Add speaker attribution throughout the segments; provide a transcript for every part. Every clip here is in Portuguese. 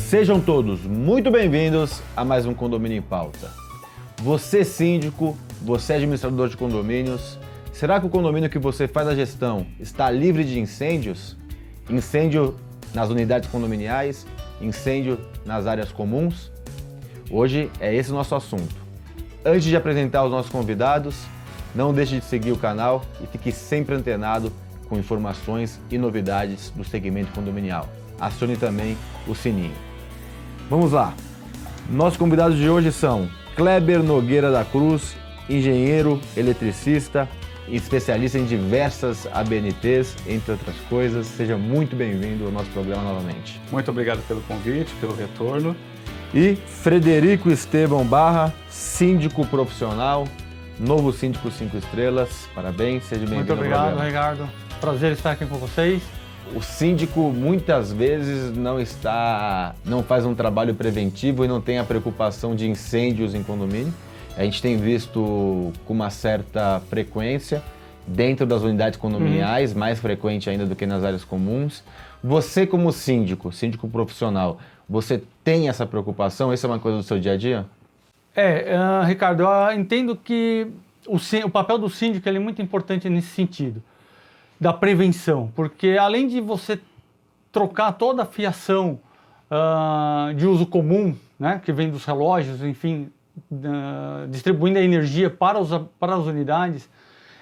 Speaker 1: Sejam todos muito bem-vindos a mais um Condomínio em Pauta. Você síndico, você administrador de condomínios, será que o condomínio que você faz a gestão está livre de incêndios? Incêndio nas unidades condominiais, incêndio nas áreas comuns? Hoje é esse o nosso assunto. Antes de apresentar os nossos convidados, não deixe de seguir o canal e fique sempre antenado com informações e novidades do segmento condominial. Acione também o sininho. Vamos lá! Nossos convidados de hoje são Kleber Nogueira da Cruz, engenheiro, eletricista, especialista em diversas ABNTs, entre outras coisas. Seja muito bem-vindo ao nosso programa novamente.
Speaker 2: Muito obrigado pelo convite, pelo retorno.
Speaker 1: E Frederico Estevão Barra, síndico profissional, novo síndico 5 estrelas. Parabéns, seja bem-vindo.
Speaker 3: Muito obrigado, Ricardo. Prazer estar aqui com vocês.
Speaker 1: O síndico muitas vezes não faz um trabalho preventivo e não tem a preocupação de incêndios em condomínio. A gente tem visto com uma certa frequência dentro das unidades condominiais, mais frequente ainda do que nas áreas comuns. Você como síndico profissional, você tem essa preocupação? Isso é uma coisa do seu dia a dia?
Speaker 3: Ricardo, eu entendo que o papel do síndico ele é muito importante nesse sentido, da prevenção, porque além de você trocar toda a fiação de uso comum, né, que vem dos relógios, enfim, distribuindo a energia para as unidades,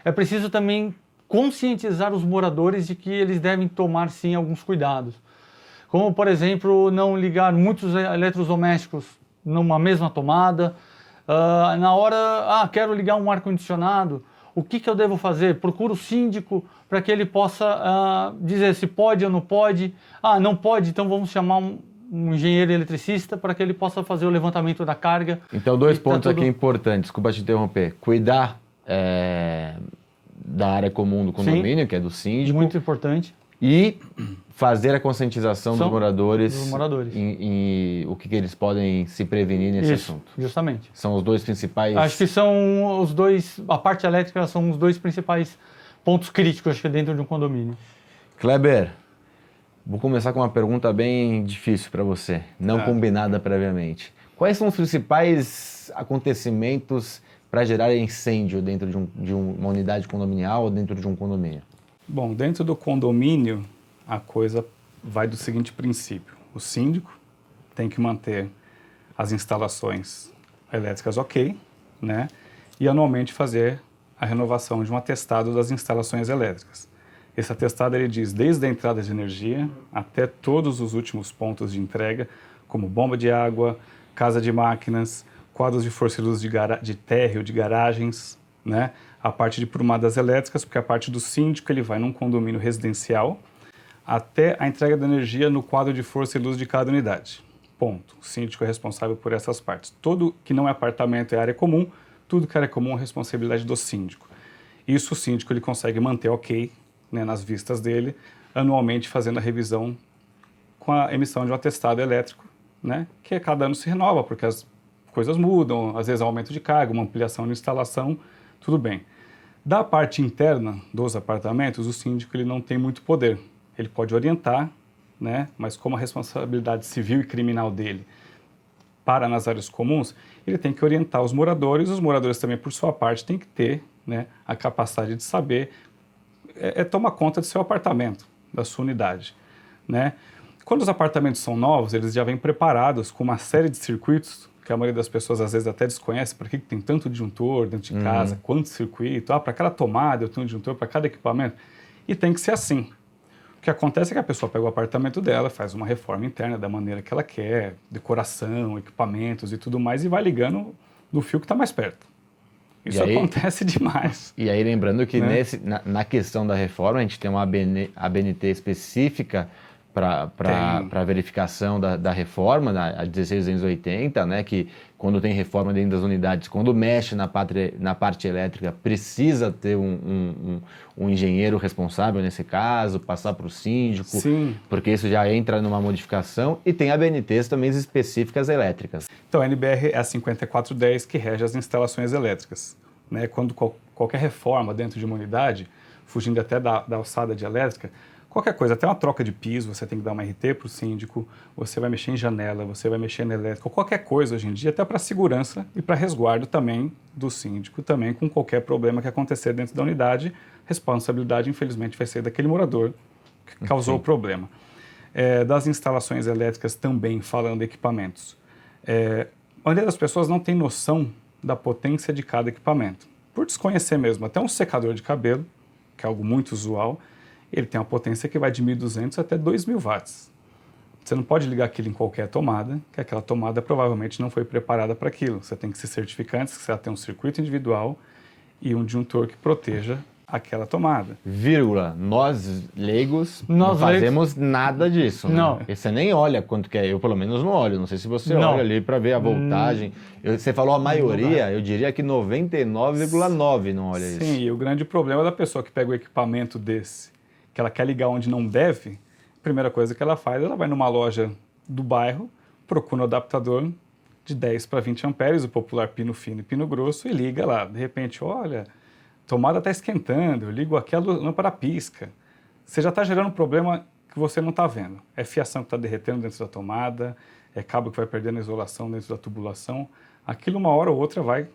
Speaker 3: é preciso também conscientizar os moradores de que eles devem tomar, sim, alguns cuidados. Como, por exemplo, não ligar muitos eletrodomésticos numa mesma tomada. Na hora, quero ligar um ar-condicionado, o que eu devo fazer? Procuro o síndico para que ele possa dizer se pode ou não pode. Não pode, então vamos chamar um engenheiro eletricista para que ele possa fazer o levantamento da carga.
Speaker 1: Então, dois pontos aqui importantes, desculpa te interromper. Cuidar da área comum do condomínio, sim, que é do síndico.
Speaker 3: Muito importante.
Speaker 1: E fazer a conscientização dos moradores, em o que eles podem se prevenir nesse assunto.
Speaker 3: Justamente.
Speaker 1: São os dois principais...
Speaker 3: Acho que são os dois, a parte elétrica são os dois principais pontos críticos, acho que, dentro de um condomínio.
Speaker 1: Kleber, vou começar com uma pergunta bem difícil para você, não combinada previamente. Quais são os principais acontecimentos para gerar incêndio dentro de uma unidade condominial ou dentro de um condomínio?
Speaker 2: Bom, dentro do condomínio, a coisa vai do seguinte princípio. O síndico tem que manter as instalações elétricas ok, né? E anualmente fazer a renovação de um atestado das instalações elétricas. Esse atestado ele diz desde a entrada de energia até todos os últimos pontos de entrega, como bomba de água, casa de máquinas, quadros de força e luz de térreo, de garagens, né? A parte de prumadas elétricas, porque a parte do síndico ele vai num condomínio residencial até a entrega da energia no quadro de força e luz de cada unidade. Ponto. O síndico é responsável por essas partes. Tudo que não é apartamento é área comum, tudo que é área comum é responsabilidade do síndico. Isso o síndico ele consegue manter ok, né, nas vistas dele, anualmente fazendo a revisão com a emissão de um atestado elétrico, né, que a cada ano se renova, porque as coisas mudam, às vezes há um aumento de carga, uma ampliação de instalação, tudo bem. Da parte interna dos apartamentos, o síndico ele não tem muito poder. Ele pode orientar, né, mas como a responsabilidade civil e criminal dele para nas áreas comuns, ele tem que orientar os moradores também, por sua parte, têm que ter, né, a capacidade de saber tomar conta do seu apartamento, da sua unidade, né? Quando os apartamentos são novos, eles já vêm preparados com uma série de circuitos que a maioria das pessoas às vezes até desconhece, por que tem tanto disjuntor dentro de casa, quanto circuito, para cada tomada eu tenho um disjuntor, para cada equipamento, e tem que ser assim. O que acontece é que a pessoa pega o apartamento dela, faz uma reforma interna da maneira que ela quer, decoração, equipamentos e tudo mais, e vai ligando no fio que está mais perto. Isso acontece demais.
Speaker 1: E aí lembrando que na questão da reforma, a gente tem uma ABNT específica para verificação da reforma, a 16280, né, que quando tem reforma dentro das unidades, quando mexe na parte elétrica, precisa ter um engenheiro responsável nesse caso, passar para o síndico, sim, porque isso já entra numa modificação, e tem ABNTs também específicas elétricas.
Speaker 2: Então a NBR é a 5410 que rege as instalações elétricas, né? Quando qualquer reforma dentro de uma unidade, fugindo até da alçada de elétrica, Qualquer coisa, até uma troca de piso, você tem que dar uma RT para o síndico, você vai mexer em janela, você vai mexer na elétrica, qualquer coisa hoje em dia, até para segurança e para resguardo também do síndico, também com qualquer problema que acontecer dentro da unidade, responsabilidade, infelizmente, vai ser daquele morador que causou o problema. Das instalações elétricas também, falando de equipamentos. A maioria das pessoas não tem noção da potência de cada equipamento, por desconhecer mesmo. Até um secador de cabelo, que é algo muito usual, ele tem uma potência que vai de 1.200 até 2.000 watts. Você não pode ligar aquilo em qualquer tomada, que aquela tomada provavelmente não foi preparada para aquilo. Você tem que se certificar antes que você tenha um circuito individual e um disjuntor que proteja aquela tomada.
Speaker 1: Vírgula, nós leigos não fazemos nada disso, né?
Speaker 3: Não.
Speaker 1: Porque você nem olha quanto que é, eu pelo menos não olho, não sei se você
Speaker 3: Não.
Speaker 1: olha ali para ver a voltagem. Você falou a maioria, eu diria que 99,9 não olha isso.
Speaker 2: Sim, e o grande problema da pessoa que pega o equipamento desse, que ela quer ligar onde não deve, a primeira coisa que ela faz, ela vai numa loja do bairro, procura um adaptador de 10 para 20 amperes, o popular pino fino e pino grosso, e liga lá. De repente, olha, a tomada está esquentando, eu ligo aqui, a lâmpada pisca. Você já está gerando um problema que você não está vendo. É fiação que está derretendo dentro da tomada, é cabo que vai perdendo a isolação dentro da tubulação. Aquilo uma hora ou outra vai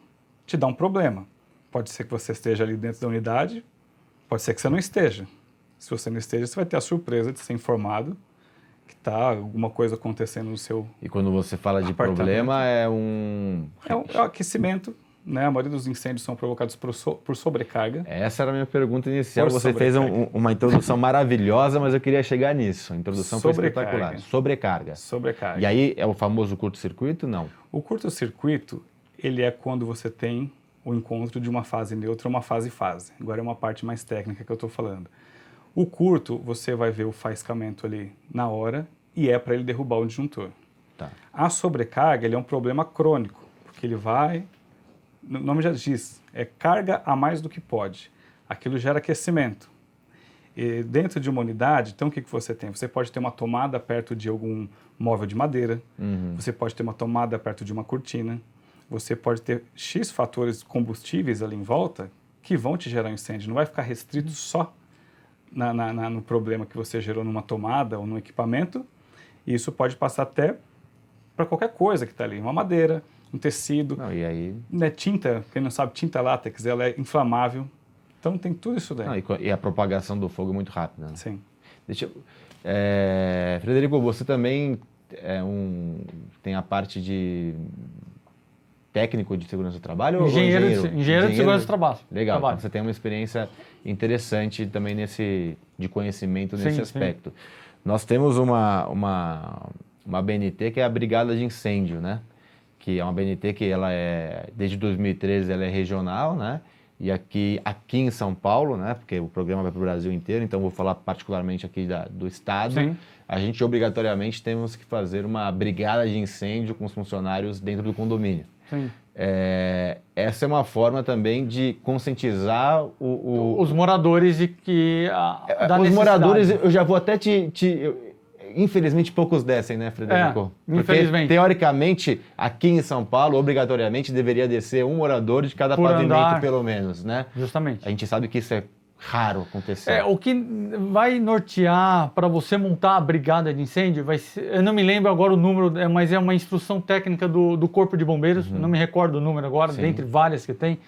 Speaker 2: te dar um problema. Pode ser que você esteja ali dentro da unidade, pode ser que você não esteja. Se você não esteja, você vai ter a surpresa de ser informado que está alguma coisa acontecendo no seu
Speaker 1: E quando você fala de
Speaker 2: apartamento.
Speaker 1: problema,
Speaker 2: É um aquecimento, né? A maioria dos incêndios são provocados por sobrecarga.
Speaker 1: Essa era a minha pergunta inicial.
Speaker 2: Por
Speaker 1: Você fez
Speaker 2: sobrecarga.
Speaker 1: uma introdução maravilhosa, mas eu queria chegar nisso. A introdução foi
Speaker 2: Sobrecarga.
Speaker 1: espetacular. Sobrecarga.
Speaker 2: Sobrecarga.
Speaker 1: E aí é o famoso curto-circuito? Não.
Speaker 2: O curto-circuito, ele é quando você tem o encontro de uma fase neutra e uma fase-fase. Agora é uma parte mais técnica que eu estou falando. O curto, você vai ver o faiscamento ali na hora e é para ele derrubar o disjuntor.
Speaker 1: Tá.
Speaker 2: A sobrecarga, ele é um problema crônico, porque ele vai, o nome já diz, é carga a mais do que pode. Aquilo gera aquecimento. E dentro de uma unidade, então o que você tem? Você pode ter uma tomada perto de algum móvel de madeira, você pode ter uma tomada perto de uma cortina, você pode ter X fatores combustíveis ali em volta que vão te gerar um incêndio. Não vai ficar restrito só no problema que você gerou numa tomada ou num equipamento, e isso pode passar até para qualquer coisa que está ali, uma madeira, um tecido,
Speaker 1: Não, e aí...
Speaker 2: né, tinta, quem não sabe, tinta látex, ela é inflamável, então tem tudo isso daí.
Speaker 1: Não, e a propagação do fogo é muito rápida, né?
Speaker 2: Sim.
Speaker 1: Frederico, você também tem a parte de técnico de segurança do trabalho?
Speaker 3: Engenheiro
Speaker 1: ou
Speaker 3: de segurança do trabalho.
Speaker 1: Legal, então você tem uma experiência interessante também de conhecimento nesse aspecto. Sim. Nós temos uma BNT que é a Brigada de Incêndio, né? Que é uma BNT que desde 2013 ela é regional, né? E aqui em São Paulo, né? Porque o programa vai para o Brasil inteiro, então vou falar particularmente aqui do estado.
Speaker 3: Sim.
Speaker 1: A gente obrigatoriamente temos que fazer uma brigada de incêndio com os funcionários dentro do condomínio.
Speaker 3: Sim.
Speaker 1: Essa é uma forma também de conscientizar
Speaker 3: os moradores de que
Speaker 1: os moradores, eu já vou até infelizmente poucos descem, né, Frederico?
Speaker 3: Infelizmente.
Speaker 1: Porque, teoricamente, aqui em São Paulo, obrigatoriamente deveria descer um morador de cada pavimento, pelo menos, né?
Speaker 3: Justamente.
Speaker 1: A gente sabe que isso é raro acontecer.
Speaker 3: O que vai nortear para você montar a brigada de incêndio, eu não me lembro agora o número, mas é uma instrução técnica do Corpo de Bombeiros, não me recordo o número agora, dentre várias que tem.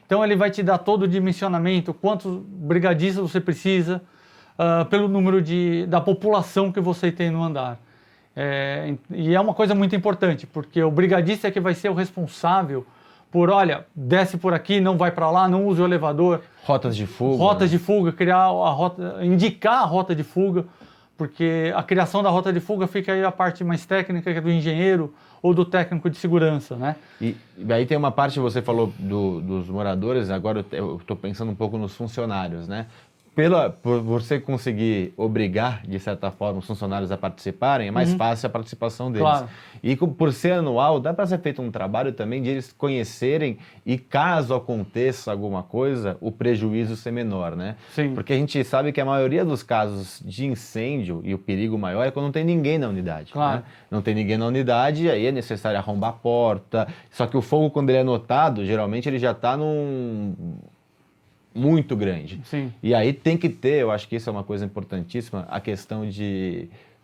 Speaker 3: Então ele vai te dar todo o dimensionamento, quantos brigadistas você precisa, pelo número da população que você tem no andar. E é uma coisa muito importante, porque o brigadista é que vai ser o responsável por, olha, desce por aqui, não vai para lá, não use o elevador.
Speaker 1: Rotas de fuga.
Speaker 3: Rotas de fuga, indicar a rota de fuga, porque a criação da rota de fuga fica aí a parte mais técnica, que é do engenheiro ou do técnico de segurança, né?
Speaker 1: E aí tem uma parte, você falou dos moradores, agora eu estou pensando um pouco nos funcionários, né? Por você conseguir obrigar, de certa forma, os funcionários a participarem, é mais fácil a participação deles.
Speaker 3: Claro.
Speaker 1: E por ser anual, dá para ser feito um trabalho também de eles conhecerem e, caso aconteça alguma coisa, o prejuízo ser menor, né?
Speaker 3: Sim.
Speaker 1: Porque a gente sabe que a maioria dos casos de incêndio e o perigo maior é quando não tem ninguém na unidade.
Speaker 3: Claro.
Speaker 1: Né? Não tem ninguém na unidade, aí é necessário arrombar a porta. Só que o fogo, quando ele é notado, geralmente ele já está muito grande.
Speaker 3: Sim.
Speaker 1: E aí tem que ter, eu acho que isso é uma coisa importantíssima, a questão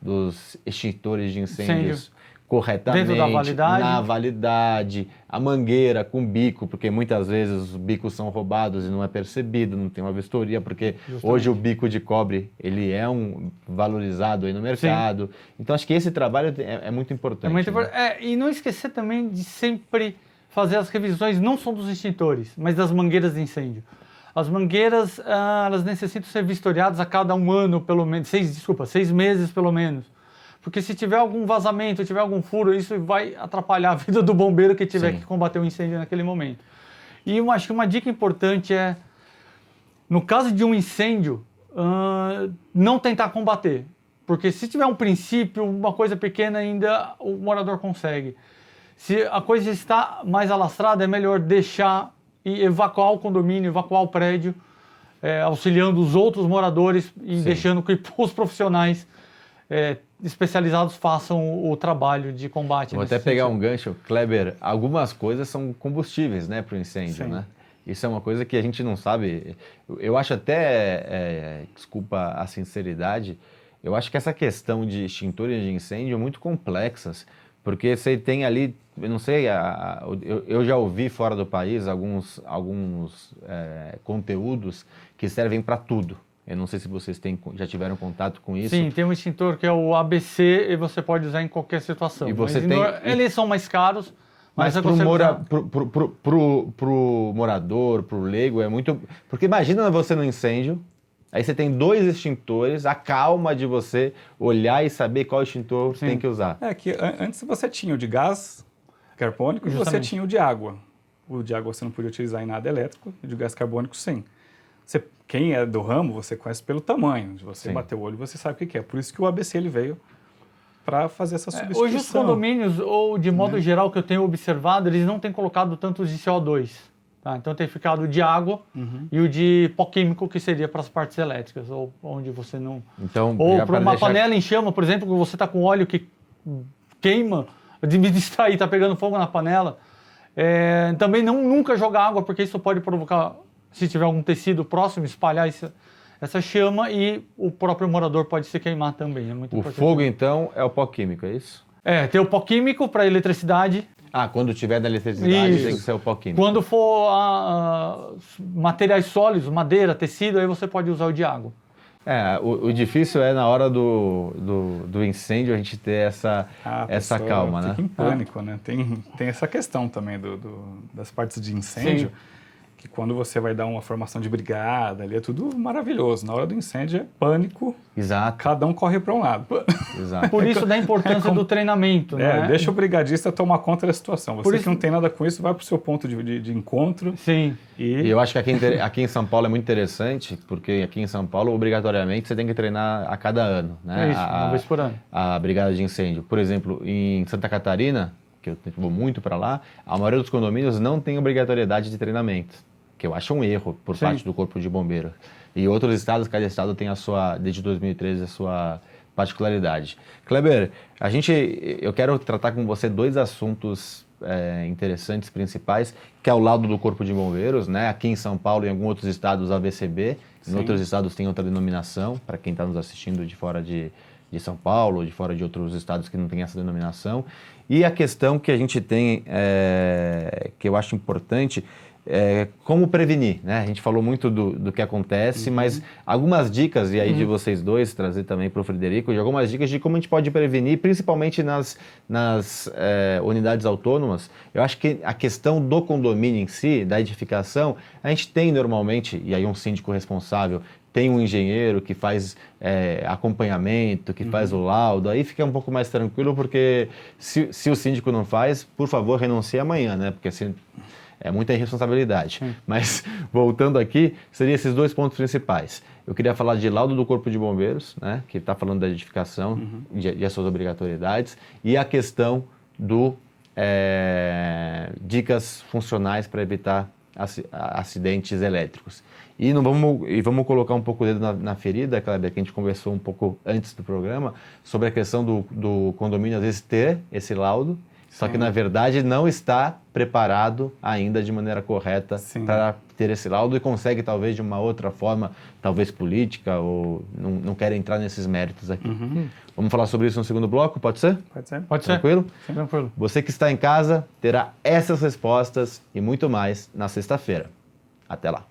Speaker 1: dos extintores de incêndios corretamente,
Speaker 3: dentro da validade,
Speaker 1: na validade, a mangueira com bico, porque muitas vezes os bicos são roubados e não é percebido, não tem uma vistoria, porque hoje o bico de cobre ele é valorizado aí no mercado. Sim. Então acho que esse trabalho é muito importante.
Speaker 3: E não esquecer também de sempre fazer as revisões não só dos extintores, mas das mangueiras de incêndio. As mangueiras, elas necessitam ser vistoriadas a cada 1 ano, pelo menos, 6 meses pelo menos. Porque se tiver algum vazamento, tiver algum furo, isso vai atrapalhar a vida do bombeiro que tiver que combater o incêndio naquele momento. E eu acho que uma dica importante é, no caso de um incêndio, não tentar combater. Porque se tiver um princípio, uma coisa pequena ainda, o morador consegue. Se a coisa está mais alastrada, é melhor deixar e evacuar o condomínio, evacuar o prédio, auxiliando os outros moradores e deixando que os profissionais especializados façam o trabalho de combate.
Speaker 1: Vou até pegar um gancho, Kleber, algumas coisas são combustíveis, né, para o incêndio, né? Isso é uma coisa que a gente não sabe. Eu acho até, desculpa a sinceridade, eu acho que essa questão de extintores de incêndio é muito complexas, porque você tem ali, eu não sei, eu já ouvi fora do país alguns conteúdos que servem para tudo. Eu não sei se vocês já tiveram contato com isso.
Speaker 3: Sim, tem um extintor que é o ABC e você pode usar em qualquer situação.
Speaker 1: E você
Speaker 3: eles são mais caros,
Speaker 1: mas pro morador, pro leigo, é muito... Porque imagina você no incêndio, aí você tem 2 extintores, a calma de você olhar e saber qual extintor tem que usar.
Speaker 2: Que antes você tinha o de gás carbônico e você tinha o de água. O de água você não podia utilizar em nada elétrico, e o de gás carbônico sim. Quem é do ramo, você conhece pelo tamanho. De você bater o olho, você sabe o que é. Por isso que o ABC ele veio para fazer essa substituição.
Speaker 3: Hoje os condomínios, ou de modo geral que eu tenho observado, eles não têm colocado tantos de CO2. Tá? Então tem ficado o de água e o de pó químico, que seria para as partes elétricas, ou onde você não...
Speaker 1: Então,
Speaker 3: ou para uma panela em chama, por exemplo, que você está com óleo que queima, de me distrair, está pegando fogo na panela. Também nunca jogar água, porque isso pode provocar... Se tiver algum tecido próximo, espalhar essa chama e o próprio morador pode se queimar também. É muito importante.
Speaker 1: O fogo, então, é o pó químico, é isso?
Speaker 3: Tem o pó químico para eletricidade.
Speaker 1: Quando tiver da eletricidade, tem que ser o pó químico.
Speaker 3: Quando for materiais sólidos, madeira, tecido, aí você pode usar o de água.
Speaker 1: O difícil é na hora do incêndio a gente ter essa calma, né?
Speaker 2: Fica em pânico, né? Tem essa questão também das partes de incêndio. Sim. Que quando você vai dar uma formação de brigada, ali é tudo maravilhoso. Na hora do incêndio é pânico.
Speaker 1: Exato.
Speaker 2: Cada um corre para um lado.
Speaker 1: Exato.
Speaker 3: Por isso da importância do treinamento, né?
Speaker 2: Deixa o brigadista tomar conta da situação. Você que não tem nada com isso, vai para o seu ponto de encontro.
Speaker 3: Sim.
Speaker 1: E eu acho que aqui em São Paulo é muito interessante, porque aqui em São Paulo, obrigatoriamente, você tem que treinar a cada ano, né?
Speaker 3: Uma vez por ano.
Speaker 1: A brigada de incêndio. Por exemplo, em Santa Catarina, que eu vou muito para lá, a maioria dos condomínios não tem obrigatoriedade de treinamento, que eu acho um erro por parte do Corpo de Bombeiro. E outros estados, cada estado tem desde 2013, a sua particularidade. Kleber, eu quero tratar com você 2 assuntos interessantes, principais, que é o laudo do Corpo de Bombeiros, né? Aqui em São Paulo e em alguns outros estados, AVCB. Em outros estados tem outra denominação, para quem está nos assistindo de fora de São Paulo, de fora de outros estados que não tem essa denominação. E a questão que a gente tem, que eu acho importante, como prevenir, né? A gente falou muito do que acontece, mas algumas dicas, e aí de vocês dois, trazer também para o Frederico, de algumas dicas de como a gente pode prevenir, principalmente nas unidades autônomas. Eu acho que a questão do condomínio em si, da edificação, a gente tem normalmente, e aí um síndico responsável, tem um engenheiro que faz acompanhamento, que faz o laudo, aí fica um pouco mais tranquilo, porque se o síndico não faz, por favor, renuncie amanhã, né? Porque assim... É muita irresponsabilidade. Mas, voltando aqui, seriam esses 2 pontos principais. Eu queria falar de laudo do Corpo de Bombeiros, né, que está falando da edificação e as suas obrigatoriedades, e a questão dicas funcionais para evitar acidentes elétricos. E vamos colocar um pouco o dedo na ferida, Kleber, que a gente conversou um pouco antes do programa, sobre a questão do condomínio, às vezes, ter esse laudo, Só que, na verdade, não está preparado ainda de maneira correta para ter esse laudo e consegue, talvez, de uma outra forma, talvez política, ou não quer entrar nesses méritos aqui. Vamos falar sobre isso no segundo bloco, pode ser?
Speaker 2: Pode ser.
Speaker 3: Pode ser.
Speaker 1: Tranquilo?
Speaker 3: Sim, tranquilo.
Speaker 1: Você que está em casa terá essas respostas e muito mais na sexta-feira. Até lá.